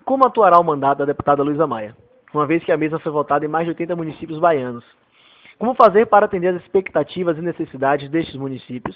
como atuará o mandato da deputada Luísa Maia, uma vez que a mesma foi votada em mais de 80 municípios baianos? Como fazer para atender as expectativas e necessidades destes municípios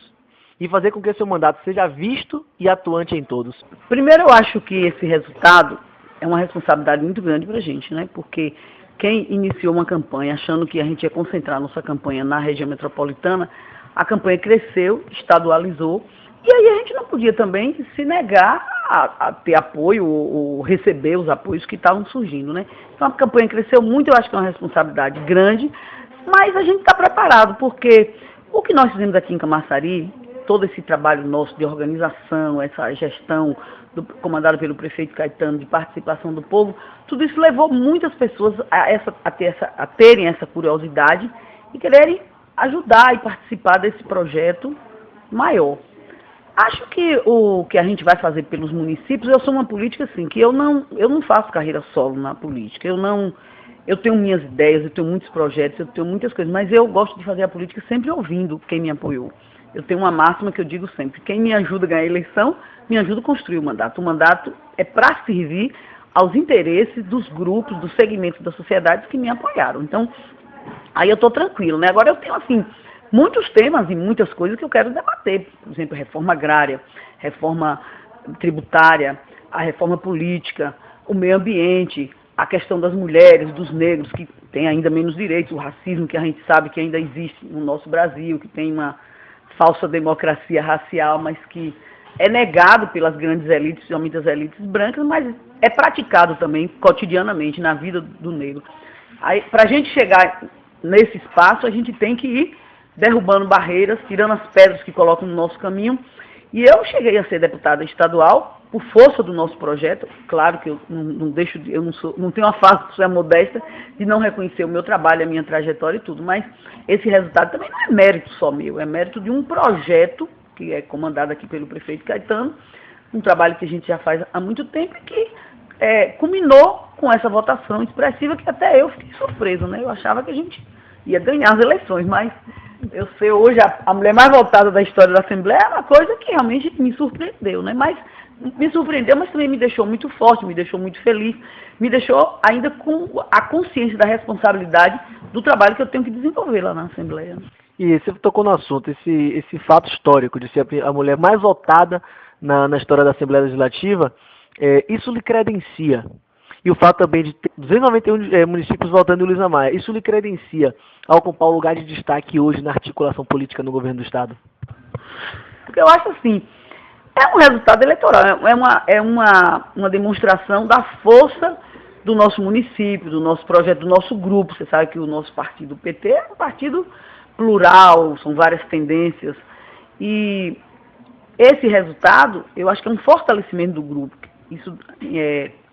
e fazer com que seu mandato seja visto e atuante em todos? Primeiro, eu acho que esse resultado é uma responsabilidade muito grande para a gente, né? Porque quem iniciou uma campanha achando que a gente ia concentrar nossa campanha na região metropolitana, a campanha cresceu, estadualizou, e aí a gente não podia também se negar a ter apoio ou receber os apoios que estavam surgindo, né? Então a campanha cresceu muito, eu acho que é uma responsabilidade grande, mas a gente está preparado, porque o que nós fizemos aqui em Camaçari, todo esse trabalho nosso de organização, essa gestão comandada pelo prefeito Caetano, de participação do povo, tudo isso levou muitas pessoas a terem essa curiosidade e quererem ajudar e participar desse projeto maior. Acho que o que a gente vai fazer pelos municípios, eu sou uma política assim, que eu não faço carreira solo na política, eu tenho minhas ideias, eu tenho muitos projetos, eu tenho muitas coisas, mas eu gosto de fazer a política sempre ouvindo quem me apoiou. Eu tenho uma máxima que eu digo sempre: quem me ajuda a ganhar a eleição, me ajuda a construir o mandato. O mandato é para servir aos interesses dos grupos, dos segmentos da sociedade que me apoiaram. Então, aí eu estou tranquilo, né? Agora eu tenho, assim, muitos temas e muitas coisas que eu quero debater. Por exemplo, reforma agrária, reforma tributária, a reforma política, o meio ambiente, a questão das mulheres, dos negros, que têm ainda menos direitos, o racismo que a gente sabe que ainda existe no nosso Brasil, que tem uma falsa democracia racial, mas que é negado pelas grandes elites, principalmente as elites brancas, mas é praticado também cotidianamente na vida do negro. Aí, para a gente chegar nesse espaço, a gente tem que ir derrubando barreiras, tirando as pedras que colocam no nosso caminho. E eu cheguei a ser deputada estadual por força do nosso projeto. Claro que eu não tenho a fase modesta de não reconhecer o meu trabalho, a minha trajetória e tudo, mas esse resultado também não é mérito só meu, é mérito de um projeto que é comandado aqui pelo prefeito Caetano, um trabalho que a gente já faz há muito tempo e que culminou com essa votação expressiva que até eu fiquei surpreso, né? Eu achava que a gente ia ganhar as eleições, mas eu ser hoje a mulher mais votada da história da Assembleia é uma coisa que realmente me surpreendeu, né? Mas me surpreendeu, mas também me deixou muito forte, me deixou muito feliz, me deixou ainda com a consciência da responsabilidade do trabalho que eu tenho que desenvolver lá na Assembleia. E você tocou no assunto, esse fato histórico de ser a mulher mais votada na história da Assembleia Legislativa, isso lhe credencia. E o fato também de ter 291 municípios votando em Luísa Maia, isso lhe credencia a ocupar o lugar de destaque hoje na articulação política no governo do Estado? Porque eu acho assim, é um resultado eleitoral, é uma demonstração da força do nosso município, do nosso projeto, do nosso grupo. Você sabe que o nosso partido, o PT, é um partido plural, são várias tendências. E esse resultado, eu acho que é um fortalecimento do grupo. Isso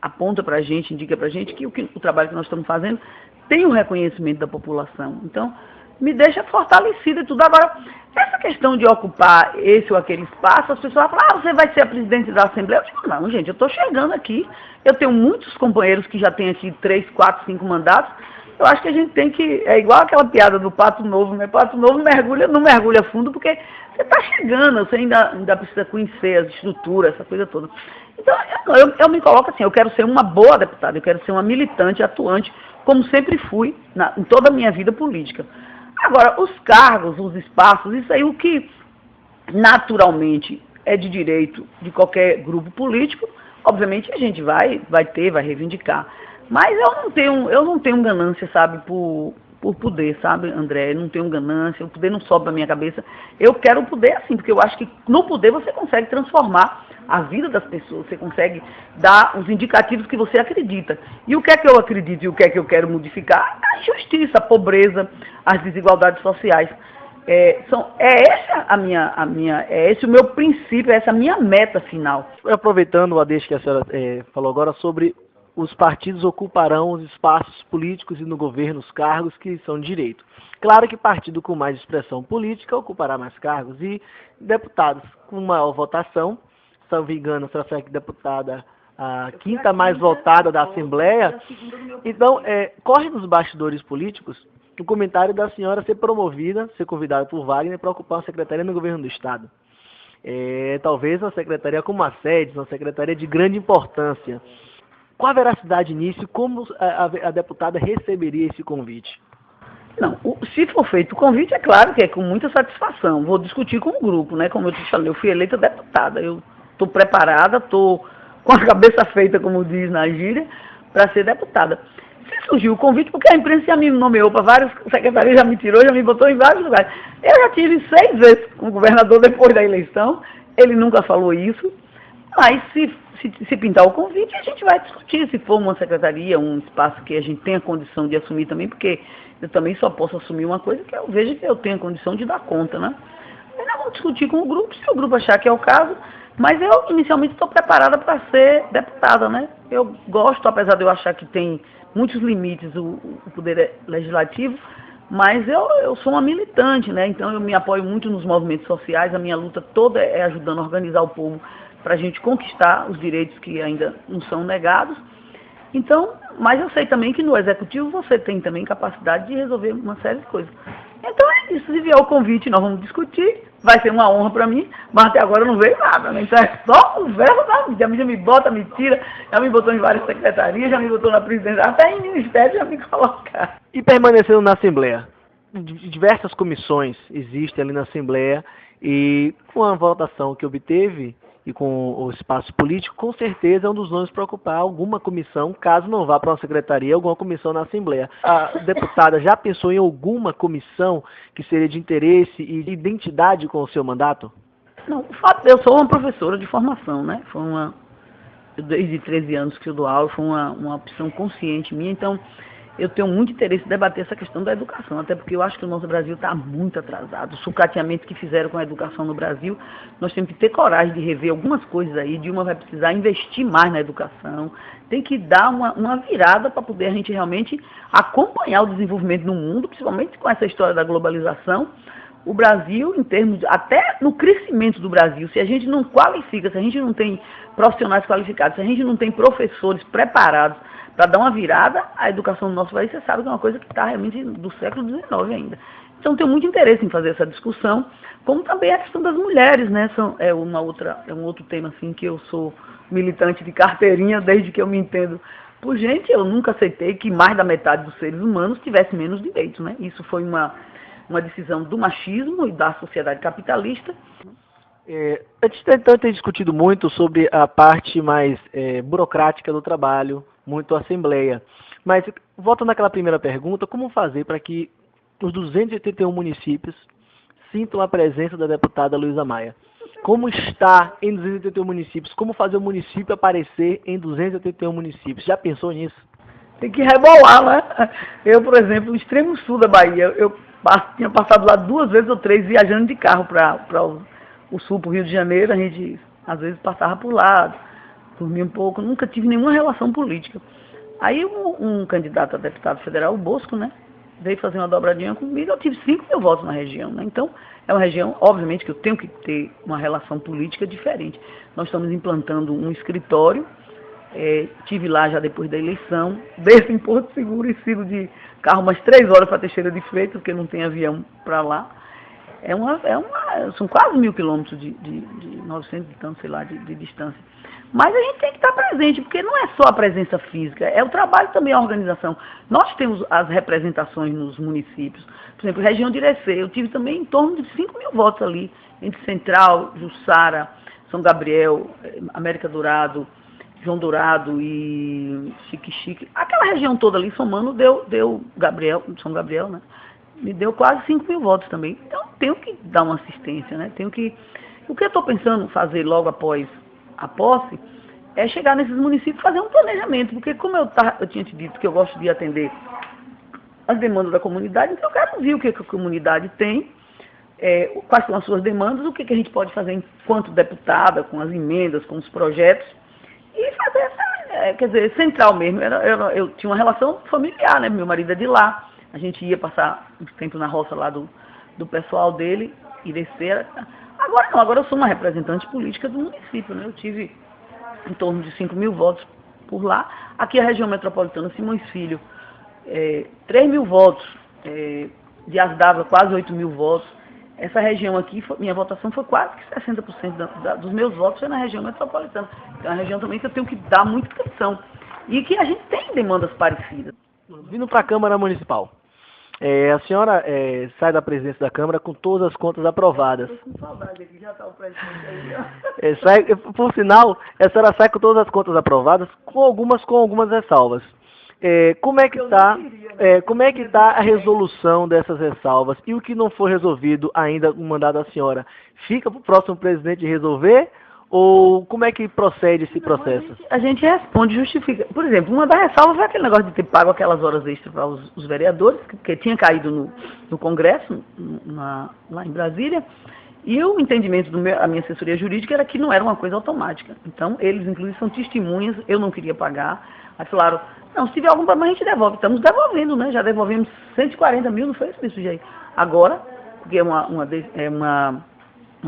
aponta para a gente, indica para a gente que o trabalho que nós estamos fazendo tem o reconhecimento da população. Então, me deixa fortalecida e tudo. Agora, essa questão de ocupar esse ou aquele espaço, as pessoas falam: você vai ser a presidente da Assembleia? Eu digo: não, gente, eu estou chegando aqui, eu tenho muitos companheiros que já têm aqui 3, 4, 5 mandatos. Eu acho que a gente tem que, é igual aquela piada do Pato Novo, né? Pato Novo não mergulha fundo, porque você está chegando, você ainda precisa conhecer as estruturas, essa coisa toda. Então, eu me coloco assim, eu quero ser uma boa deputada, eu quero ser uma militante, atuante, como sempre fui em toda a minha vida política. Agora, os cargos, os espaços, isso aí o que naturalmente é de direito de qualquer grupo político, obviamente a gente vai reivindicar. Mas eu não tenho ganância, sabe, por poder, sabe, André? Eu não tenho ganância, o poder não sobe da minha cabeça. Eu quero o poder assim, porque eu acho que no poder você consegue transformar a vida das pessoas, você consegue dar os indicativos que você acredita. E o que é que eu acredito e o que é que eu quero modificar? A injustiça, a pobreza, as desigualdades sociais. É esse o meu princípio, essa a minha meta final. Aproveitando o adeixo que a senhora falou agora sobre os partidos ocuparão os espaços políticos e no governo os cargos que são de direito. Claro que partido com mais expressão política ocupará mais cargos e deputados com maior votação, se não me engano, a senhora foi deputada a quinta mais votada da Assembleia. Então, corre nos bastidores políticos o comentário da senhora ser promovida, ser convidada por Wagner para ocupar uma secretaria no governo do Estado. Talvez uma secretaria como a SEDES, uma secretaria de grande importância. Qual a veracidade nisso? Como a deputada receberia esse convite? Não, se for feito o convite, é claro que é com muita satisfação. Vou discutir com o grupo, né? Como eu te falei, eu fui eleita deputada. Eu estou preparada, estou com a cabeça feita, como diz na gíria, para ser deputada. Se surgiu o convite, porque a imprensa já me nomeou para várias secretarias, já me tirou, já me botou em vários lugares. Eu já tive 6 vezes com o governador depois da eleição, ele nunca falou isso, mas se pintar o convite, a gente vai discutir se for uma secretaria, um espaço que a gente tenha condição de assumir também, porque eu também só posso assumir uma coisa que eu vejo que eu tenho condição de dar conta, né? Aí nós vamos discutir com o grupo, se o grupo achar que é o caso, mas eu inicialmente estou preparada para ser deputada, né? Eu gosto, apesar de eu achar que tem muitos limites o poder legislativo, mas eu sou uma militante, né? Então eu me apoio muito nos movimentos sociais, a minha luta toda é ajudando a organizar o povo para a gente conquistar os direitos que ainda não são negados. Então, mas eu sei também que no executivo você tem também capacidade de resolver uma série de coisas. Então é isso, se vier o convite nós vamos discutir, vai ser uma honra para mim, mas até agora não veio nada, né? Então é só o verbo da vida, já me bota, me tira, já me botou em várias secretarias, já me botou na presidência, até em ministério já me colocaram. E permanecendo na Assembleia? Diversas comissões existem ali na Assembleia e com a votação que obteve e com o espaço político, com certeza é um dos nomes para ocupar alguma comissão, caso não vá para uma secretaria, alguma comissão na Assembleia. A deputada já pensou em alguma comissão que seria de interesse e de identidade com o seu mandato? Não, o fato de eu sou uma professora de formação, né? Desde 13 anos que eu dou aula, foi uma opção consciente minha, então eu tenho muito interesse em debater essa questão da educação, até porque eu acho que o nosso Brasil está muito atrasado. O sucateamento que fizeram com a educação no Brasil, nós temos que ter coragem de rever algumas coisas aí. Dilma vai precisar investir mais na educação, tem que dar uma virada para poder a gente realmente acompanhar o desenvolvimento no mundo, principalmente com essa história da globalização. O Brasil, em termos, até no crescimento do Brasil, se a gente não qualifica, se a gente não tem profissionais qualificados, se a gente não tem professores preparados para dar uma virada, a educação do nosso país, você sabe que é uma coisa que está realmente do século XIX ainda. Então, tenho muito interesse em fazer essa discussão, como também a questão das mulheres, né? É um outro tema, assim, que eu sou militante de carteirinha desde que eu me entendo por gente. Eu nunca aceitei que mais da metade dos seres humanos tivesse menos direitos, né? Isso foi uma decisão do machismo e da sociedade capitalista. A gente tem discutido muito sobre a parte mais burocrática do trabalho, muito a Assembleia. Mas, voltando àquela primeira pergunta, como fazer para que os 281 municípios sintam a presença da deputada Luísa Maia? Como está em 281 municípios? Como fazer o município aparecer em 281 municípios? Já pensou nisso? Tem que rebolar, né? Eu, por exemplo, no extremo sul da Bahia, eu tinha passado lá 2 vezes ou 3 viajando de carro para o sul, para o Rio de Janeiro. A gente, às vezes, passava por lá, dormia um pouco. Nunca tive nenhuma relação política. Aí um candidato a deputado federal, o Bosco, né, veio fazer uma dobradinha comigo. Eu tive 5.000 votos na região, né? Então, é uma região, obviamente, que eu tenho que ter uma relação política diferente. Nós estamos implantando um escritório. Tive lá já depois da eleição, desço em Porto Seguro e sigo de carro umas 3 horas para Teixeira de Freitas, porque não tem avião para lá. São quase 1.000 quilômetros de 900 e tanto, sei lá, de distância. Mas a gente tem que estar presente, porque não é só a presença física, é o trabalho também, a organização. Nós temos as representações nos municípios. Por exemplo, região de Irecê, eu tive também em torno de 5.000 votos ali, entre Central, Jussara, São Gabriel, América Dourado, João Dourado e Xique-Xique. Aquela região toda ali, somando, deu São Gabriel, né? Me deu quase 5.000 votos também. Então, tenho que dar uma assistência, né? O que eu estou pensando fazer logo após a posse é chegar nesses municípios e fazer um planejamento, porque como eu tinha te dito que eu gosto de atender as demandas da comunidade, então eu quero ver o que a comunidade tem, quais são as suas demandas, o que a gente pode fazer enquanto deputada, com as emendas, com os projetos, e fazer essa, quer dizer, central mesmo. Eu tinha uma relação familiar, né? Meu marido é de lá, a gente ia passar um tempo na roça lá do pessoal dele, e descer. Agora não, agora eu sou uma representante política do município, né? Eu tive em torno de 5.000 votos por lá. Aqui a região metropolitana, Simões Filho, 3.000 votos, de Asdava quase 8.000 votos. Essa região aqui, minha votação foi quase que 60% dos meus votos foi na região metropolitana. Então é uma região também que eu tenho que dar muita atenção. e que a gente tem demandas parecidas. Vindo para a Câmara Municipal, a senhora sai da presidência da Câmara com todas as contas aprovadas. Estou com saudade aqui, já está o presidente aí. Por sinal, a senhora sai com todas as contas aprovadas, com algumas ressalvas. Como é que está a resolução dessas ressalvas? E o que não foi resolvido ainda no mandato da senhora, fica para o próximo presidente resolver? Ou como é que procede esse processo? A gente responde, justifica. Por exemplo, uma das ressalvas foi aquele negócio de ter pago aquelas horas extras para os vereadores, que tinha caído no Congresso, lá em Brasília, e o entendimento da minha assessoria jurídica era que não era uma coisa automática. Então, eles, inclusive, são testemunhas, eu não queria pagar. Aí falaram, não, se tiver algum problema a gente devolve. Estamos devolvendo, né? Já devolvemos 140 mil, não foi isso aí? Agora, porque é uma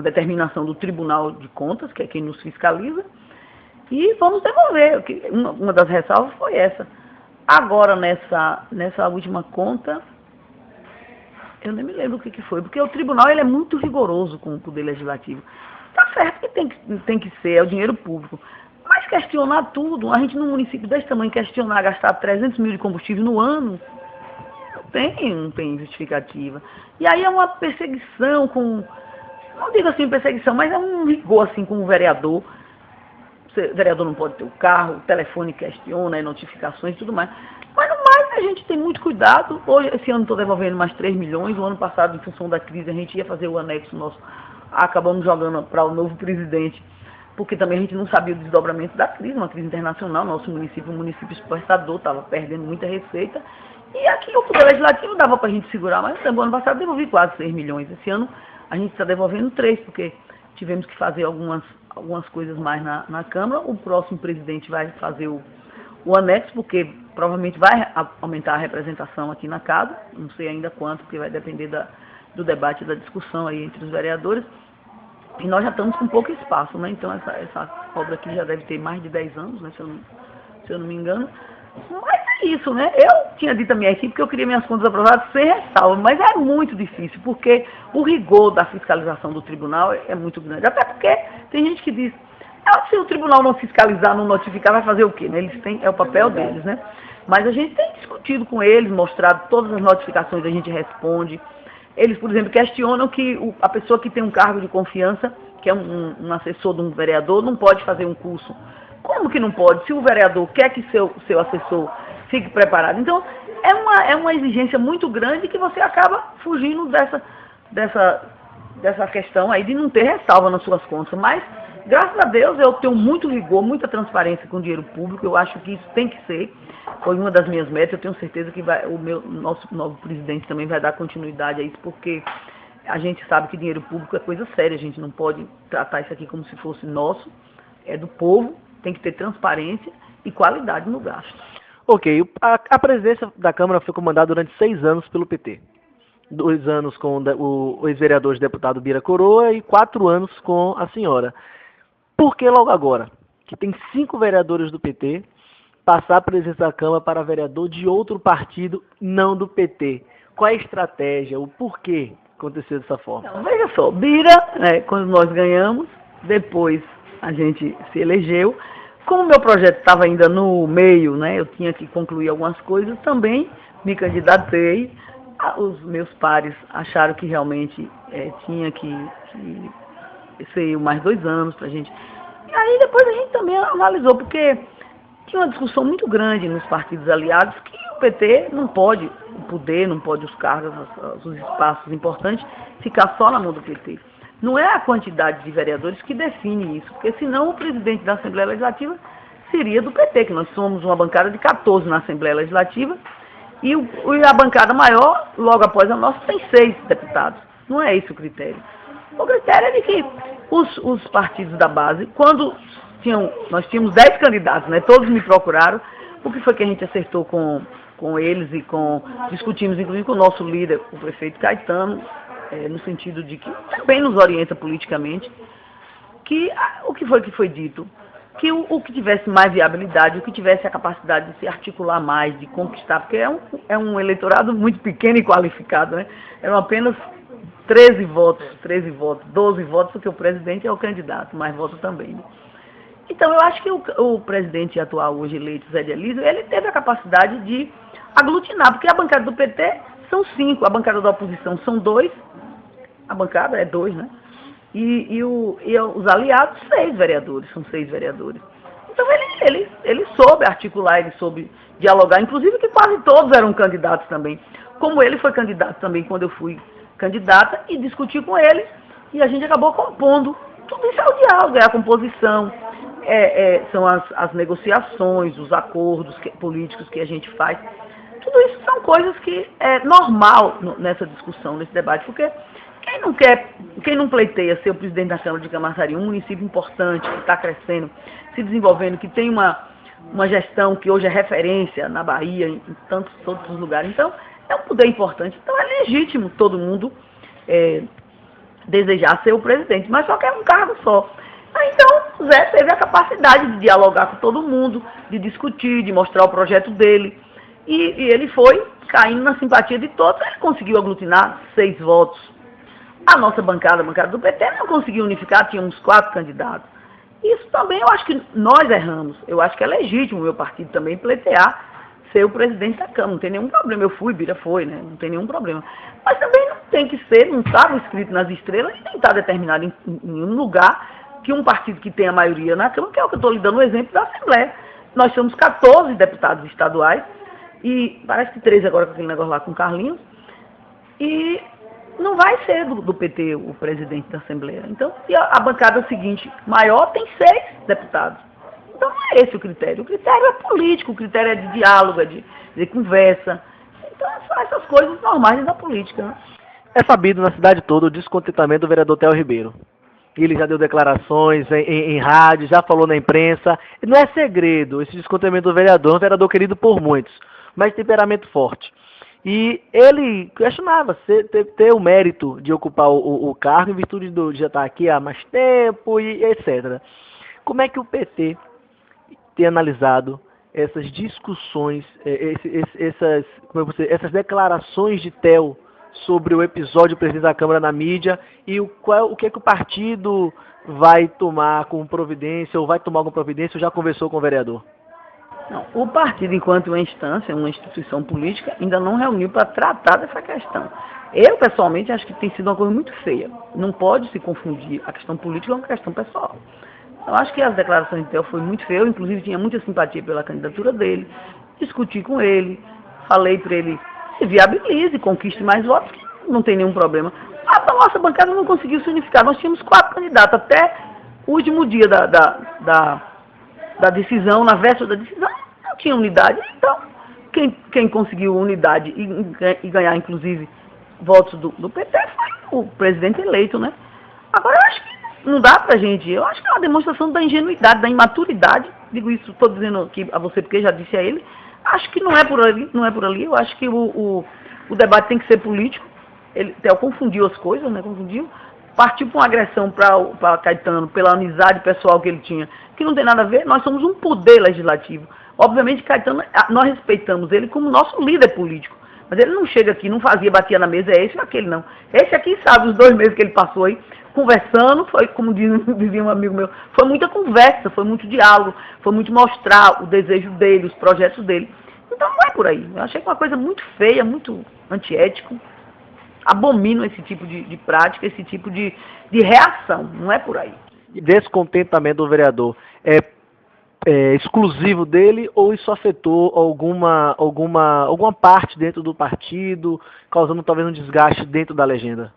determinação do Tribunal de Contas, que é quem nos fiscaliza, e vamos devolver. Uma das ressalvas foi essa. Agora, nessa última conta, eu nem me lembro o que foi, porque o tribunal ele é muito rigoroso com o Poder Legislativo. Está certo que tem que ser, é o dinheiro público, mas questionar tudo, a gente num município desse tamanho questionar, gastar 300 mil de combustível no ano, não tem justificativa. E aí é uma perseguição com... Não digo assim perseguição, mas é um rigor assim com o vereador. O vereador não pode ter o carro, o telefone questiona, notificações e tudo mais. Mas no mais a gente tem muito cuidado. Hoje, esse ano estou devolvendo mais 3 milhões. O ano passado, em função da crise, a gente ia fazer o anexo nosso. Acabamos jogando para o novo presidente, porque também a gente não sabia o desdobramento da crise, uma crise internacional. Nosso município, um município exportador, estava perdendo muita receita. E aqui o Poder Legislativo dava para a gente segurar, mas no ano passado devolvi quase 6 milhões. Esse ano a gente está devolvendo 3, porque tivemos que fazer algumas coisas mais na Câmara. O próximo presidente vai fazer o anexo, porque provavelmente vai aumentar a representação aqui na casa. Não sei ainda quanto, porque vai depender do debate e da discussão aí entre os vereadores. E nós já estamos com pouco espaço, né? Então essa obra aqui já deve ter mais de 10 anos, né? Se eu não me engano. Mas é isso, né? Eu tinha dito à minha equipe que eu queria minhas contas aprovadas sem ressalva, mas é muito difícil, porque o rigor da fiscalização do tribunal é muito grande. Até porque tem gente que diz, se o tribunal não fiscalizar, não notificar, vai fazer o quê? Né? É o papel deles, né? Mas a gente tem discutido com eles, mostrado todas as notificações, a gente responde. Eles, por exemplo, questionam que a pessoa que tem um cargo de confiança, que é um assessor de um vereador, não pode fazer um curso. Como que não pode? Se o vereador quer que seu assessor fique preparado. Então, é uma exigência muito grande que você acaba fugindo dessa questão aí de não ter ressalva nas suas contas. Mas, graças a Deus, eu tenho muito rigor, muita transparência com o dinheiro público. Eu acho que isso tem que ser. Foi uma das minhas metas. Eu tenho certeza que nosso novo presidente também vai dar continuidade a isso, porque a gente sabe que dinheiro público é coisa séria. A gente não pode tratar isso aqui como se fosse nosso, é do povo. Tem que ter transparência e qualidade no gasto. Ok, a presidência da Câmara foi comandada durante 6 anos pelo PT. 2 anos com o ex-vereador deputado Bira Coroa e 4 anos com a senhora. Por que logo agora, que tem 5 vereadores do PT, passar a presidência da Câmara para vereador de outro partido, não do PT? Qual é a estratégia, o porquê aconteceu dessa forma? Não, veja só, Bira, quando nós ganhamos, depois a gente se elegeu. Como o meu projeto estava ainda no meio, né, eu tinha que concluir algumas coisas, também me candidatei. Os meus pares acharam que realmente tinha que ser mais 2 anos para a gente. E aí depois a gente também analisou, porque tinha uma discussão muito grande nos partidos aliados que o PT não pode, o poder, não pode os cargos, os espaços importantes, ficar só na mão do PT. Não é a quantidade de vereadores que define isso, porque senão o presidente da Assembleia Legislativa seria do PT, que nós somos uma bancada de 14 na Assembleia Legislativa, e a bancada maior, logo após a nossa, tem 6 deputados. Não é esse o critério. O critério é de que os partidos da base, quando nós tínhamos 10 candidatos, né, todos me procuraram, o que foi que a gente acertou com eles e discutimos inclusive com o nosso líder, o prefeito Caetano, no sentido de que também nos orienta politicamente, que o que foi dito, que o que tivesse mais viabilidade, o que tivesse a capacidade de se articular mais, de conquistar, porque é um eleitorado muito pequeno e qualificado, né? Eram apenas 13 votos, 12 votos, porque o presidente é o candidato, mas vota também, né? Então, eu acho que o presidente atual, hoje eleito, Zé de Elísio, ele teve a capacidade de aglutinar, porque a bancada do PT são 5, a bancada da oposição são 2, a bancada é 2, né? E os aliados, 6 vereadores, são 6 vereadores. Então, ele soube articular, ele soube dialogar, inclusive que quase todos eram candidatos também. Como ele foi candidato também quando eu fui candidata, e discuti com ele, e a gente acabou compondo. Tudo isso é o diálogo, é a composição, são as negociações, os acordos políticos que a gente faz. Tudo isso são coisas que é normal nessa discussão, nesse debate, porque quem não pleiteia ser o presidente da Câmara de Camaçari, um município importante, que está crescendo, se desenvolvendo, que tem uma gestão que hoje é referência na Bahia, em tantos outros lugares. Então, é um poder importante. Então, é legítimo todo mundo desejar ser o presidente, mas só quer um cargo só. Então, o Zé teve a capacidade de dialogar com todo mundo, de discutir, de mostrar o projeto dele. E ele foi caindo na simpatia de todos. Ele conseguiu aglutinar 6 votos. A nossa bancada, a bancada do PT, não conseguiu unificar, tínhamos 4 candidatos. Isso também eu acho que nós erramos. Eu acho que é legítimo o meu partido também pleitear ser o presidente da Câmara. Não tem nenhum problema. Eu fui, Bira foi, né? Não tem nenhum problema. Mas também não tem que ser, não estava escrito nas estrelas e nem está determinado em nenhum lugar que um partido que tem a maioria na Câmara, que é o que eu estou lhe dando o exemplo da Assembleia. Nós somos 14 deputados estaduais e parece que 13 agora com aquele negócio lá com o Carlinhos. E não vai ser do PT o presidente da Assembleia. Então, se a bancada seguinte maior tem 6 deputados. Então não é esse o critério. O critério é político, o critério é de diálogo, é de conversa. Então são essas coisas normais da política, né? É sabido na cidade toda o descontentamento do vereador Theo Ribeiro. Ele já deu declarações em rádio, já falou na imprensa. Não é segredo esse descontentamento do vereador, é um vereador querido por muitos, mas temperamento forte. E ele questionava ter o mérito de ocupar o cargo em virtude de já estar aqui há mais tempo e etc. Como é que o PT tem analisado essas discussões, essas declarações de Theo sobre o episódio do presidente da Câmara na mídia e o que é que o partido vai tomar como providência ou vai tomar alguma providência ou já conversou com o vereador? Não, o partido, enquanto uma instância, uma instituição política, ainda não reuniu para tratar dessa questão. Eu, pessoalmente, acho que tem sido uma coisa muito feia. Não pode se confundir a questão política com a questão pessoal. Eu acho que as declarações de Theo foi muito feia. Eu, inclusive, tinha muita simpatia pela candidatura dele. Discuti com ele, falei para ele se viabilize, conquiste mais votos, que não tem nenhum problema. A nossa bancada não conseguiu se unificar. Nós tínhamos 4 candidatos. Até o último dia da decisão, na véspera da decisão, não tinha unidade. Então, quem conseguiu unidade e ganhar, inclusive, votos do PT foi o presidente eleito, né? Agora, eu acho que não dá pra gente, eu acho que é uma demonstração da ingenuidade, da imaturidade. Digo isso, estou dizendo aqui a você porque já disse a ele. Acho que não é por ali, não é por ali. Eu acho que o debate tem que ser político. Theo confundiu as coisas, né? Confundiu. Partiu para uma agressão para Caetano, pela amizade pessoal que ele tinha, que não tem nada a ver. Nós somos um poder legislativo. Obviamente, Caetano, nós respeitamos ele como nosso líder político. Mas ele não chega aqui, não batia na mesa, é esse ou aquele, não. Esse aqui, sabe, os 2 meses que ele passou aí, conversando, foi, como dizia um amigo meu, foi muita conversa, foi muito diálogo, foi muito mostrar o desejo dele, os projetos dele. Então não é por aí. Eu achei uma coisa muito feia, muito antiético. Abomino esse tipo de prática, esse tipo de reação. Não é por aí. Descontentamento do vereador é exclusivo dele ou isso afetou alguma parte dentro do partido, causando talvez um desgaste dentro da legenda?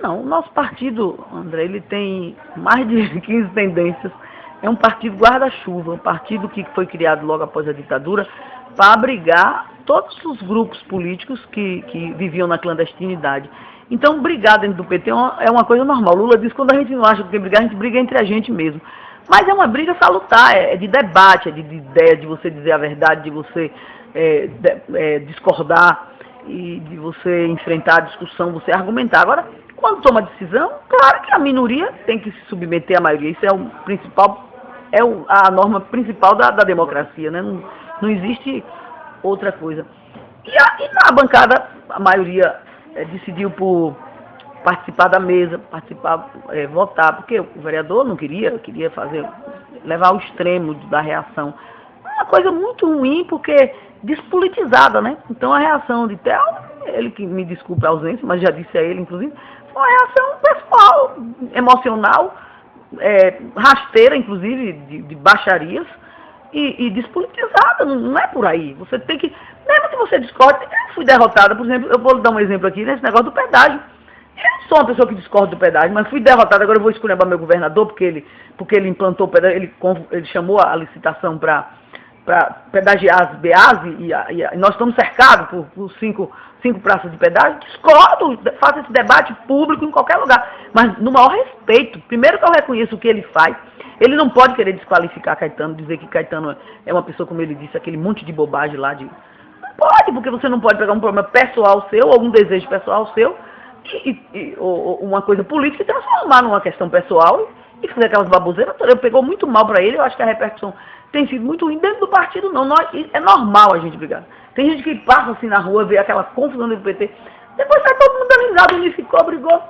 Não, o nosso partido, André, ele tem mais de 15 tendências. É um partido guarda-chuva, um partido que foi criado logo após a ditadura para abrigar todos os grupos políticos que viviam na clandestinidade. Então, brigar dentro do PT é uma coisa normal. Lula diz que quando a gente não acha que tem que brigar, a gente briga entre a gente mesmo. Mas é uma briga salutar, é de debate, é de ideia, de você dizer a verdade, de você discordar e de você enfrentar a discussão, você argumentar. Agora, quando toma decisão, claro que a minoria tem que se submeter à maioria. Isso é o principal, a norma principal da democracia, né? Não existe outra coisa. E na bancada, a maioria decidiu por participar da mesa, votar, porque o vereador não queria fazer levar ao extremo da reação. É uma coisa muito ruim, porque despolitizada, né? Então a reação de Theo, ele que me desculpe a ausência, mas já disse a ele, inclusive, foi uma reação pessoal, emocional, rasteira, inclusive, de baixarias, e despolitizada, não é por aí. Você tem que, mesmo que você discorde, eu fui derrotada, por exemplo, eu vou dar um exemplo aqui nesse negócio do pedágio. Eu não sou uma pessoa que discorda do pedágio, mas fui derrotada, agora eu vou escolher meu governador, porque ele implantou o pedágio, ele chamou a licitação para pedagiar as BAs, e nós estamos cercados por cinco praças de pedágio. Discordo, faço esse debate público em qualquer lugar, mas no maior respeito. Primeiro que eu reconheço o que ele faz. Ele não pode querer desqualificar Caetano, dizer que Caetano é uma pessoa, como ele disse, aquele monte de bobagem lá. Não pode, porque você não pode pegar um problema pessoal seu, ou um desejo pessoal seu, ou uma coisa política, e transformar numa questão pessoal e fazer aquelas baboseiras. Ele pegou muito mal para ele, eu acho que a repercussão tem sido muito ruim. Dentro do partido não, é normal a gente brigar. Tem gente que passa assim na rua, vê aquela confusão do PT, depois sai todo mundo analisado, unificou, brigou.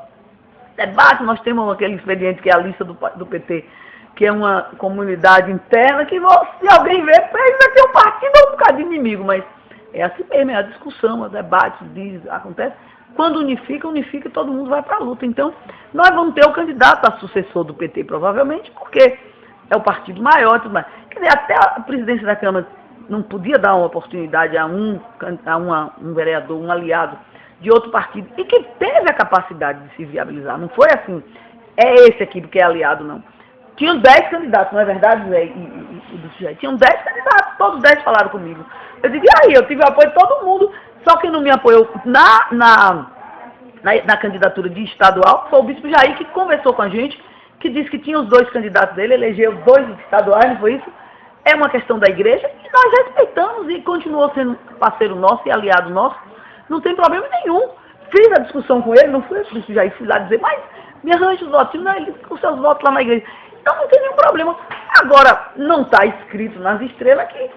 Debate, nós temos aquele expediente que é a lista do PT, que é uma comunidade interna, que se alguém vê, vai ter um partido ou um bocado de inimigo, mas é assim mesmo, é a discussão, o debate, acontece. Quando unifica e todo mundo vai para a luta. Então, nós vamos ter o candidato a sucessor do PT, provavelmente, porque é o partido maior e tudo mais. Quer dizer, até a presidência da Câmara não podia dar uma oportunidade a um vereador, um aliado de outro partido, e que teve a capacidade de se viabilizar. Não foi assim, é esse aqui porque é aliado, não. Tinham 10 candidatos, não é verdade, Zé? Tinham 10 candidatos, todos 10 falaram comigo. Eu digo, e aí, eu tive o apoio de todo mundo, só que não me apoiou na candidatura de estadual foi o Bispo Jair, que conversou com a gente, que disse que tinha os 2 candidatos dele, elegeu 2 estaduais, não foi isso? É uma questão da igreja, e nós respeitamos, e continuou sendo parceiro nosso e aliado nosso, não tem problema nenhum. Fiz a discussão com ele, não fui o Bispo Jair, fui lá dizer, mas me arranja os votos, não, ele com seus votos lá na igreja. Então não tem nenhum problema. Agora, não está escrito nas estrelas que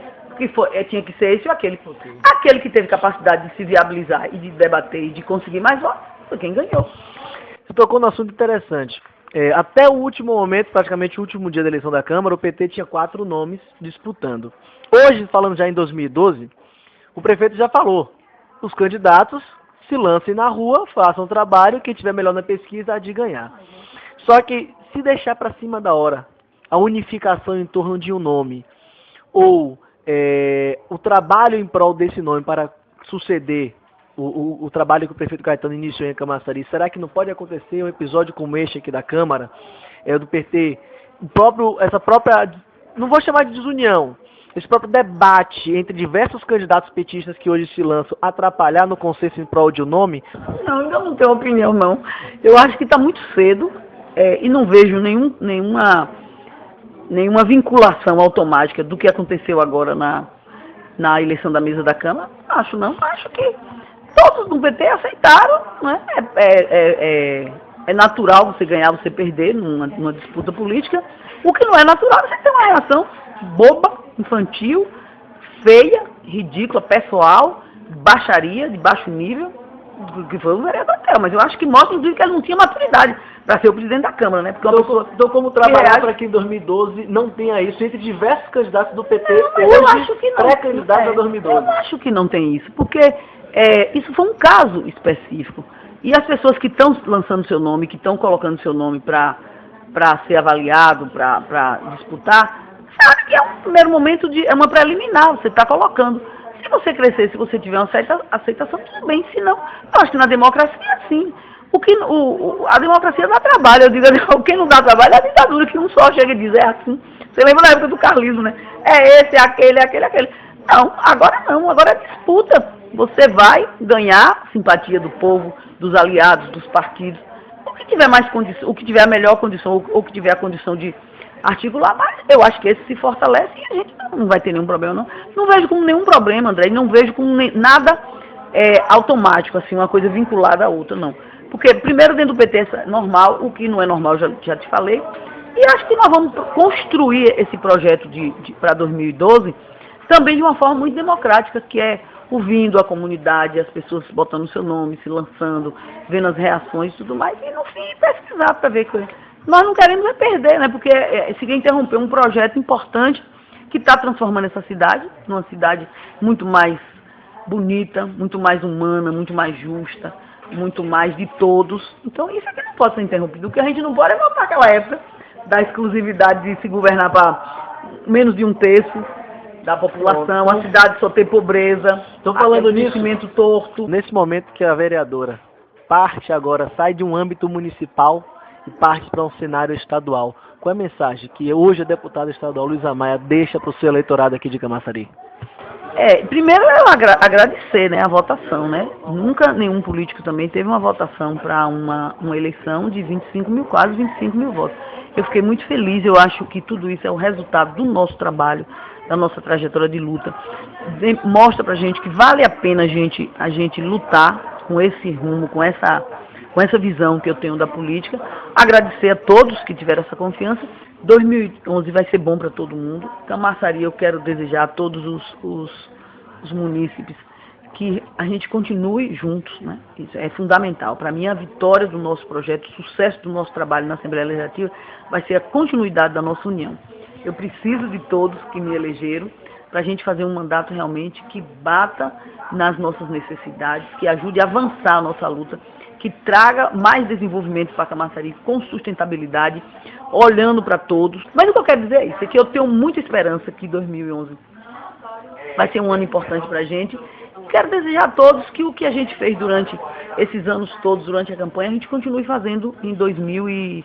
tinha que ser esse ou aquele. Aquele que teve capacidade de se viabilizar e de debater e de conseguir mais votos, foi quem ganhou. Você tocou num assunto interessante. Até o último momento, praticamente o último dia da eleição da Câmara, o PT tinha 4 nomes disputando. Hoje, falando já em 2012, o prefeito já falou, os candidatos se lancem na rua, façam o trabalho, quem tiver melhor na pesquisa há de ganhar. Só que, se deixar para cima da hora a unificação em torno de um nome, ou o trabalho em prol desse nome para suceder o trabalho que o prefeito Caetano iniciou em Camaçari, será que não pode acontecer um episódio como este aqui da Câmara, do PT, essa própria, não vou chamar de desunião, esse próprio debate entre diversos candidatos petistas que hoje se lançam, atrapalhar no consenso em prol de um nome? Não, eu não tenho opinião, não. Eu acho que está muito cedo, e não vejo nenhuma vinculação automática do que aconteceu agora na eleição da mesa da Câmara. Acho não, acho que todos do PT aceitaram, né? É natural você ganhar, você perder numa disputa política. O que não é natural é você ter uma reação boba, infantil, feia, ridícula, pessoal, baixaria, de baixo nível, que foi o vereador Theo. Mas eu acho que mostra, inclusive, que ele não tinha maturidade para ser o presidente da Câmara, né? Porque então como trabalhar para que em 2012 não tenha isso entre diversos candidatos do PT hoje, pré-candidatos a 2012? Eu acho que não tem isso, porque isso foi um caso específico. E as pessoas que estão lançando seu nome, que estão colocando seu nome para ser avaliado, para disputar, sabe que é um primeiro momento, é uma preliminar, você está colocando. Se você crescer, se você tiver uma certa aceitação, tudo bem, se não, eu acho que na democracia é assim. A democracia dá trabalho, eu digo, quem não dá trabalho é a ditadura, que um só chega e diz, é assim. Você lembra da época do carlismo, né? É esse, é aquele, é aquele, é aquele. Não, agora é disputa. Você vai ganhar simpatia do povo, dos aliados, dos partidos. O que tiver mais condição, o que tiver a melhor condição, ou que tiver a condição de articular, mas eu acho que esse se fortalece e a gente não vai ter nenhum problema, não. Não vejo como nenhum problema, André, não vejo como nada automático, assim, uma coisa vinculada à outra, não. Porque, primeiro, dentro do PT é normal, o que não é normal, já te falei, e acho que nós vamos construir esse projeto para 2012 também de uma forma muito democrática, que é ouvindo a comunidade, as pessoas botando o seu nome, se lançando, vendo as reações e tudo mais, e no fim pesquisar para ver nós não queremos é perder, né? Porque seria interromper um projeto importante que está transformando essa cidade numa cidade muito mais bonita, muito mais humana, muito mais justa, muito mais de todos. Então isso aqui não pode ser interrompido. O que a gente não pode é voltar àquela época da exclusividade de se governar para menos de um terço da população, a cidade só ter pobreza, estou falando nisso, crescimento torto. Nesse momento que a vereadora parte agora, sai de um âmbito municipal e parte para um cenário estadual. Qual é a mensagem que hoje a deputada estadual Luísa Maia deixa para o seu eleitorado aqui de Camaçari? Primeiro eu agradecer, né, a votação, né? Nunca nenhum político também teve uma votação para uma eleição de 25 mil, quase 25 mil votos. Eu fiquei muito feliz, eu acho que tudo isso é o resultado do nosso trabalho, da nossa trajetória de luta. Mostra pra gente que vale a pena a gente lutar com esse rumo, com essa visão que eu tenho da política. Agradecer a todos que tiveram essa confiança. 2011 vai ser bom para todo mundo. Camaçari, eu quero desejar a todos os munícipes que a gente continue juntos, né? Isso é fundamental. Para mim, a vitória do nosso projeto, o sucesso do nosso trabalho na Assembleia Legislativa vai ser a continuidade da nossa união. Eu preciso de todos que me elegeram para a gente fazer um mandato realmente que bata nas nossas necessidades, que ajude a avançar a nossa luta, que traga mais desenvolvimento para Camaçari com sustentabilidade, olhando para todos. Mas o que eu quero dizer é isso, é que eu tenho muita esperança que 2011 vai ser um ano importante para a gente. Quero desejar a todos que o que a gente fez durante esses anos todos, durante a campanha, a gente continue fazendo em 2011.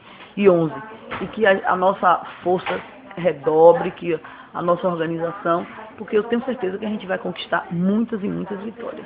E que a nossa força redobre, que a nossa organização, porque eu tenho certeza que a gente vai conquistar muitas e muitas vitórias.